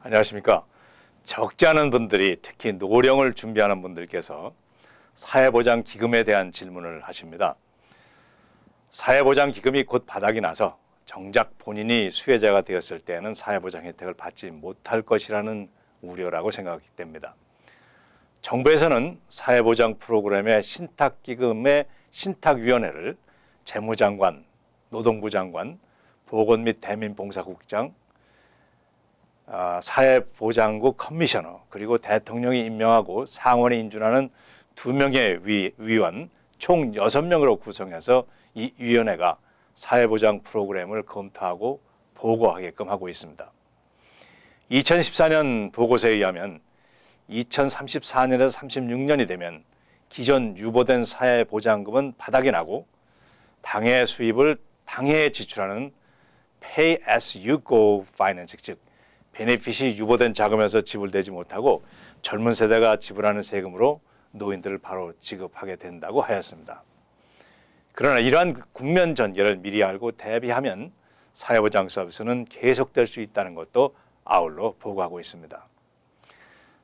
안녕하십니까. 적지 않은 분들이 특히 노령을 준비하는 분들께서 사회보장기금에 대한 질문을 하십니다. 사회보장기금이 곧 바닥이 나서 정작 본인이 수혜자가 되었을 때에는 사회보장 혜택을 받지 못할 것이라는 우려라고 생각이 됩니다. 정부에서는 사회보장 프로그램의 신탁기금의 신탁위원회를 재무장관, 노동부 장관, 보건 및 대민봉사국장, 사회보장국 커미셔너, 그리고 대통령이 임명하고 상원이 인준하는 2명의 위원 총 6명으로 구성해서 이 위원회가 사회보장 프로그램을 검토하고 보고하게끔 하고 있습니다. 2014년 보고서에 의하면 2034년에서 36년이 되면 기존 유보된 사회보장금은 바닥이 나고 당해 수입을 당해에 지출하는 Pay as you go finance, 즉 베네핏이 유보된 자금에서 지불되지 못하고 젊은 세대가 지불하는 세금으로 노인들을 바로 지급하게 된다고 하였습니다. 그러나 이러한 국면 전개를 미리 알고 대비하면 사회보장 서비스는 계속될 수 있다는 것도 아울러 보고하고 있습니다.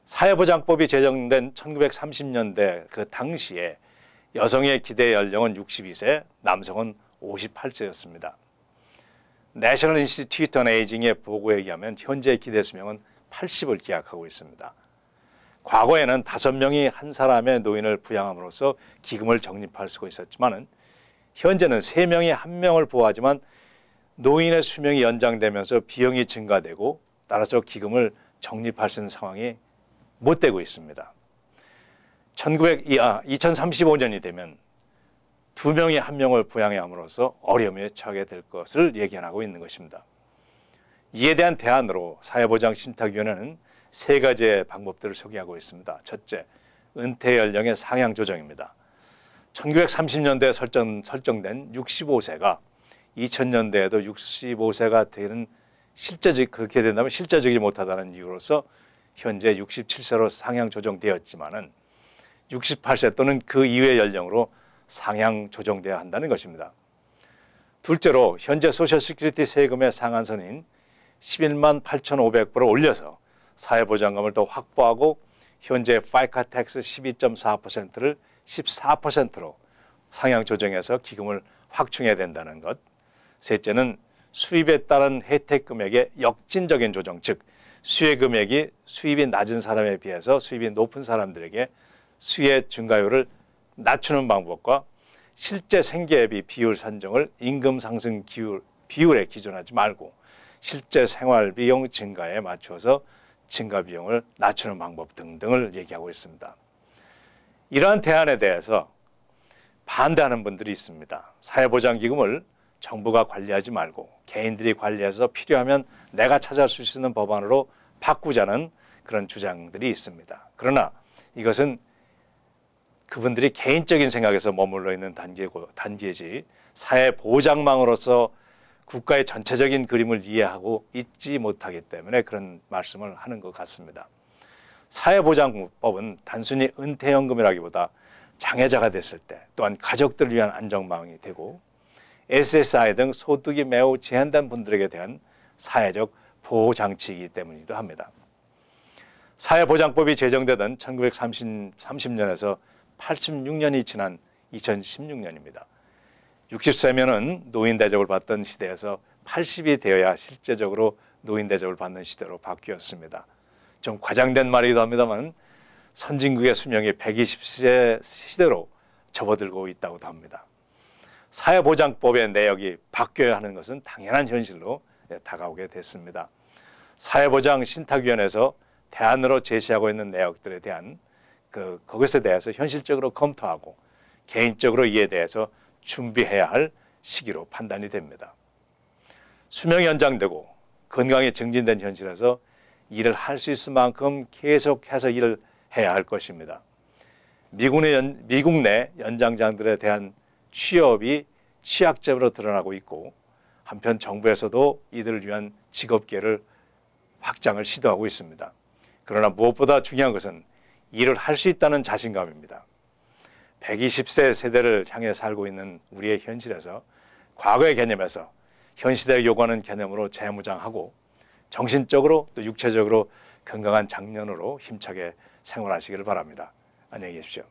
사회보장법이 제정된 1930년대 그 당시에 여성의 기대 연령은 62세, 남성은 58세였습니다. National Institute on Aging의 보고에 의하면 현재 기대 수명은 80을 기약하고 있습니다. 과거에는 5명이 한 사람의 노인을 부양함으로써 기금을 적립할 수가 있었지만 현재는 3명이 1명을 보호하지만 노인의 수명이 연장되면서 비용이 증가되고 따라서 기금을 적립할 수 있는 상황이 못 되고 있습니다. 2035년이 되면 2명이 1명을 부양해야 함으로써 어려움에 처하게 될 것을 예견하고 있는 것입니다. 이에 대한 대안으로 사회보장신탁위원회는 3가지의 방법들을 소개하고 있습니다. 첫째, 은퇴 연령의 상향 조정입니다. 1930년대에 설정된 65세가 2000년대에도 65세가 되는 그렇게 된다면 실제적이지 못하다는 이유로서 현재 67세로 상향 조정되었지만은 68세 또는 그 이외의 연령으로 상향 조정되어야 한다는 것입니다. 둘째로 현재 소셜시큐리티 세금의 상한선인 11만 8,500불을 올려서 사회보장금을 더 확보하고 현재 FICA 텍스 12.4%를 14%로 상향 조정해서 기금을 확충해야 된다는 것. 셋째는 수입에 따른 혜택 금액의 역진적인 조정, 즉 수혜 금액이 수입이 낮은 사람에 비해서 수입이 높은 사람들에게 수혜 증가율을 낮추는 방법과 실제 생계비 비율 산정을 임금 상승 비율에 기준하지 말고 실제 생활비용 증가에 맞춰서 증가 비용을 낮추는 방법 등등을 얘기하고 있습니다. 이러한 대안에 대해서 반대하는 분들이 있습니다. 사회보장기금을 정부가 관리하지 말고 개인들이 관리해서 필요하면 내가 찾아갈 수 있는 법안으로 바꾸자는 그런 주장들이 있습니다. 그러나 이것은 그분들이 개인적인 생각에서 머물러 있는 단계지 사회보장망으로서 국가의 전체적인 그림을 이해하고 있지 못하기 때문에 그런 말씀을 하는 것 같습니다. 사회보장법은 단순히 은퇴연금이라기보다 장애자가 됐을 때 또한 가족들을 위한 안정망이 되고 SSI 등 소득이 매우 제한된 분들에게 대한 사회적 보호장치이기 때문이기도 합니다. 사회보장법이 제정되던 1930년에서 86년이 지난 2016년입니다. 60세면은 노인 대접을 받던 시대에서 80이 되어야 실제적으로 노인 대접을 받는 시대로 바뀌었습니다. 좀 과장된 말이기도 합니다만 선진국의 수명이 120세 시대로 접어들고 있다고도 합니다. 사회보장법의 내역이 바뀌어야 하는 것은 당연한 현실로 다가오게 됐습니다. 사회보장신탁위원회에서 대안으로 제시하고 있는 내역들에 대한 그것에 대해서 현실적으로 검토하고 개인적으로 이에 대해서 준비해야 할 시기로 판단이 됩니다. 수명이 연장되고 건강이 증진된 현실에서 일을 할 수 있을 만큼 계속해서 일을 해야 할 것입니다. 미국 내 연장자들에 대한 취업이 취약점으로 드러나고 있고 한편 정부에서도 이들을 위한 직업계를 확장을 시도하고 있습니다. 그러나 무엇보다 중요한 것은 일을 할 수 있다는 자신감입니다. 120세 세대를 향해 살고 있는 우리의 현실에서 과거의 개념에서 현 시대에 요구하는 개념으로 재무장하고 정신적으로 또 육체적으로 건강한 장년으로 힘차게 생활하시기를 바랍니다. 안녕히 계십시오.